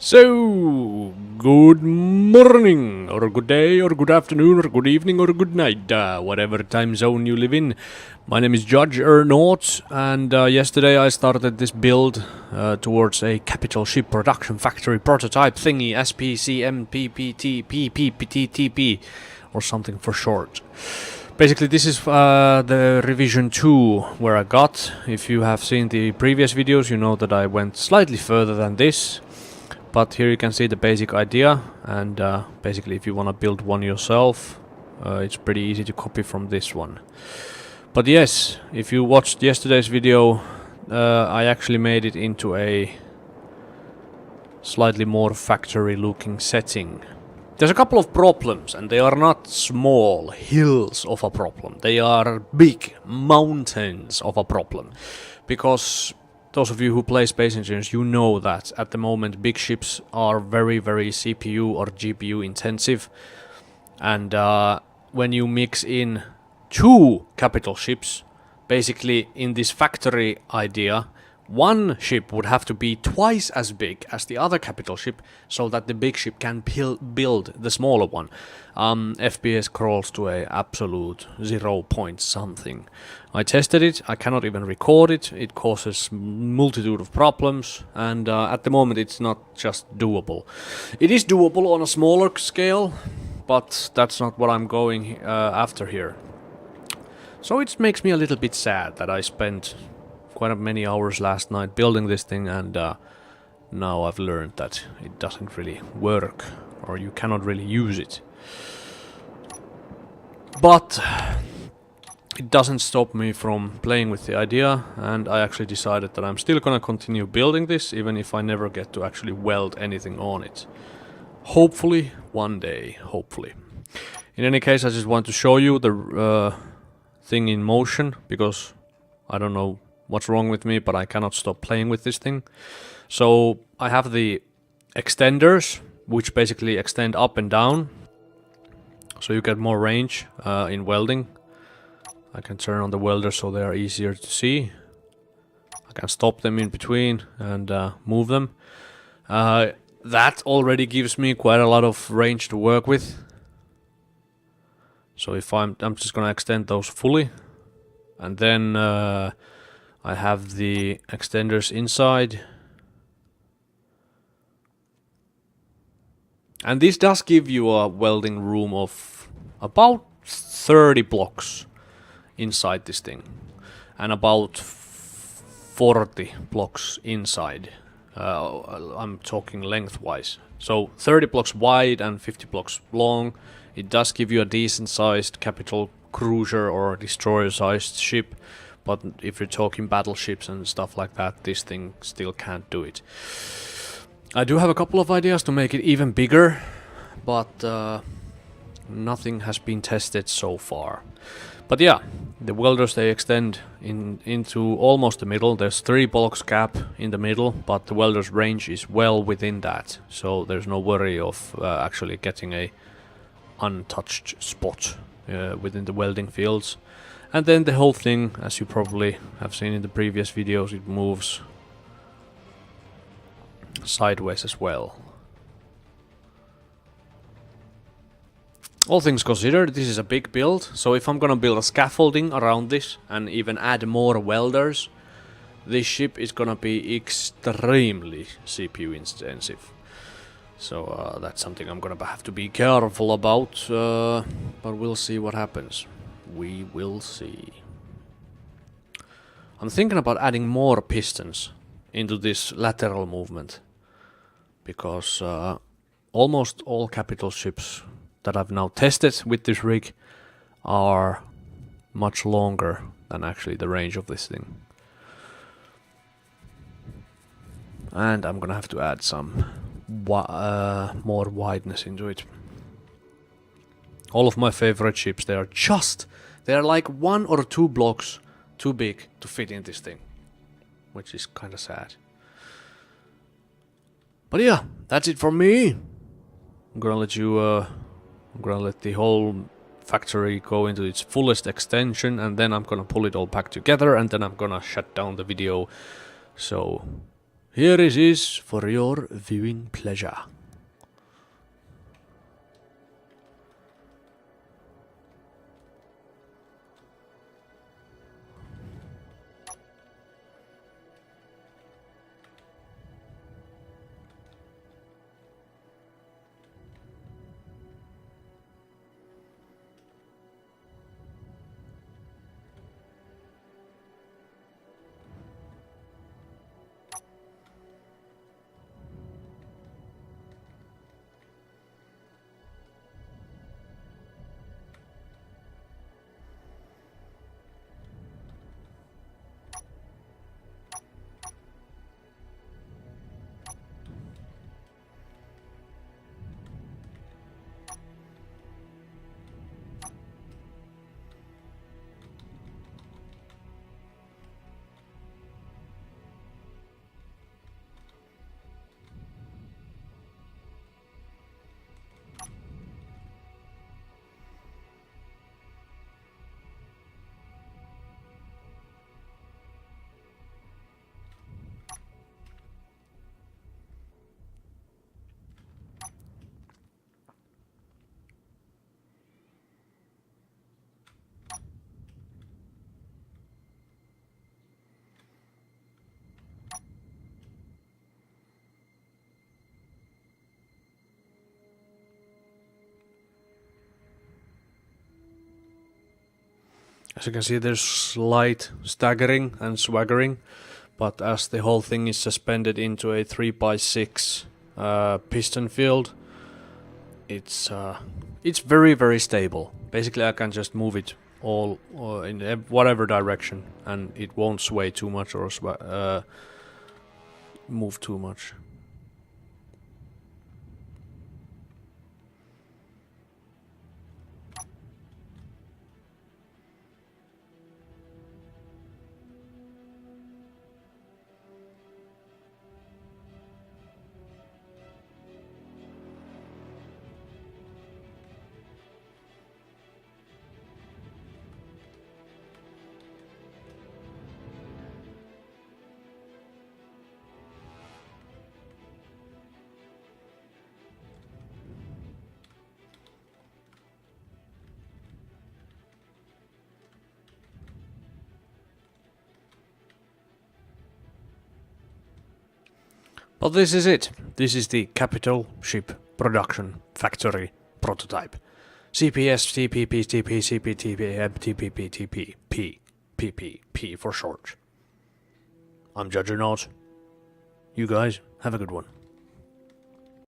So, good morning, or good day, or good afternoon, or good evening, or good night, whatever time zone you live in. My name is Judge Ernaut, and yesterday I started this build towards a capital ship production factory prototype thingy, SPCMPPTPPTTP, or something for short. Basically, this is the revision 2 where I got. If you have seen the previous videos, you know that I went slightly further than this. But here you can see the basic idea, and basically if you want to build one yourself, it's pretty easy to copy from this one. But yes, if you watched yesterday's video, I actually made it into a slightly more factory looking setting. There's a couple of problems, and they are not small hills of a problem. They are big mountains of a problem. Because those of you who play Space Engineers, you know that at the moment big ships are very, very CPU or GPU intensive. And when you mix in two capital ships, basically in this factory idea, one ship would have to be twice as big as the other capital ship so that the big ship can build the smaller one. FPS crawls to a absolute 0 point something. I tested it, I cannot even record it, it causes multitude of problems, and at the moment it's not just doable. It is doable on a smaller scale, but that's not what I'm going after here. So it makes me a little bit sad that I spent quite many hours last night building this thing, and now I've learned that it doesn't really work, or you cannot really use it. But it doesn't stop me from playing with the idea, and I actually decided that I'm still gonna continue building this, even if I never get to actually weld anything on it. Hopefully, one day, hopefully. In any case, I just want to show you the thing in motion, because I don't know what's wrong with me, but I cannot stop playing with this thing. So I have the extenders, which basically extend up and down, so you get more range in welding. I can turn on the welders so they are easier to see. I can stop them in between and move them. That already gives me quite a lot of range to work with. So if I'm just gonna extend those fully, and then I have the extenders inside. And this does give you a welding room of about 30 blocks inside this thing. And about 40 blocks inside. I'm talking lengthwise. So 30 blocks wide and 50 blocks long. It does give you a decent sized capital cruiser or destroyer sized ship. But if you're talking battleships and stuff like that, this thing still can't do it. I do have a couple of ideas to make it even bigger, but nothing has been tested so far. But yeah, the welders, they extend into almost the middle. There's 3 blocks gap in the middle, but the welder's range is well within that. So there's no worry of actually getting a untouched spot within the welding fields. And then the whole thing, as you probably have seen in the previous videos, it moves sideways as well. All things considered, this is a big build, so if I'm gonna build a scaffolding around this and even add more welders, this ship is gonna be extremely CPU intensive. So that's something I'm gonna have to be careful about, but we'll see what happens. We will see. I'm thinking about adding more pistons into this lateral movement, because almost all capital ships that I've now tested with this rig are much longer than actually the range of this thing. And I'm gonna have to add some more wideness into it. All of my favorite ships, they are like 1 or 2 blocks too big to fit in this thing, which is kind of sad. But yeah, that's it from me. I'm gonna let the whole factory go into its fullest extension, and then I'm gonna pull it all back together, and then I'm gonna shut down the video. So Here it is for your viewing pleasure. As you can see, there's slight staggering and swaggering, but as the whole thing is suspended into a 3x6 piston field, it's very, very stable. Basically, I can just move it all in whatever direction, and it won't sway too much or move too much. But this is it. This is the Capital Ship Production Factory prototype. CPS TPP TP CPTP MTPP TP P PPP for short. I'm Judgernaut. You guys have a good one.